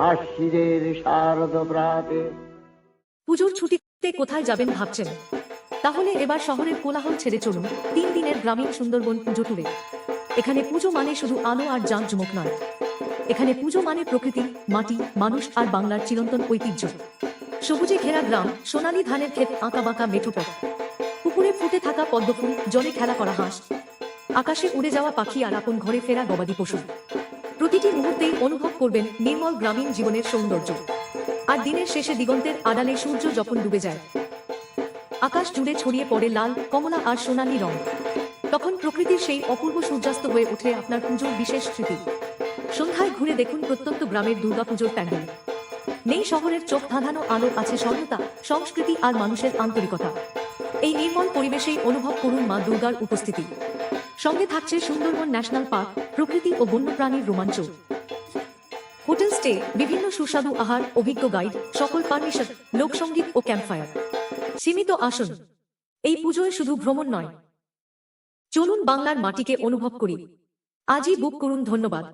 আশ্বিনের শারদ প্রাতে। পুজোর ছুটিতে কোথায় যাবেন ভাবছেন? তাহলে এবার শহরের কোলাহল ছেড়ে চলুন 3 দিনের গ্রামীণ সুন্দরবন পুজো ট্যুরে। এখানে পুজো মানে শুধু আলো আর জাঁকজমক নয়, এখানে পুজো মানে প্রকৃতি, মাটি, মানুষ আর বাংলার চিরন্তন ঐতিহ্য। সবুজে ঘেরা গ্রাম, সোনালী ধানের ক্ষেত, আঁকাবাঁকা মেঠো পথ, পুকুরে ফুটে থাকা পদ্মফুল, জলে খেলা করা হাঁস, আকাশে উড়ে যাওয়া পাখি আর আপন ঘরে ফেরা গবাদি পশু। প্রতিটি মুহূর্তেই অনুভব করবেন নির্মল গ্রামীণ জীবনের সৌন্দর্য। আর দিনের শেষে দিগন্তের আড়ালে সূর্য যখন ডুবে যায়, আকাশ জুড়ে ছড়িয়ে পড়ে লাল, কমলা আর সোনালী রং, তখন প্রকৃতির সেই অপূর্ব সূর্যাস্ত হয়ে ওঠে আপনার পুজোর বিশেষ স্মৃতি। সন্ধ্যায় ঘুরে দেখুন প্রত্যন্ত গ্রামের দুর্গাপুজোর প্যান্ডেল। নেই শহরের চোখ ধাঁধানো আলো, আছে সরলতা, সংস্কৃতি আর মানুষের আন্তরিকতা। এই নির্মল পরিবেশেই অনুভব করুন মা দুর্গার উপস্থিতি। সঙ্গে থাকছে সুন্দরবন ন্যাশনাল পার্ক, প্রকৃতি ও বন্যপ্রাণীর রোমাঞ্চ, হোটেল স্টে, বিভিন্ন সুস্বাদু আহার, অভিজ্ঞ গাইড, সকল পারমিশন, লোকসঙ্গীত ও ক্যাম্পফায়ার। সীমিত আসন। এই পুজোয় শুধু ভ্রমণ নয়, চলুন বাংলার মাটিকে অনুভব করি। আজই বুক করুন। ধন্যবাদ।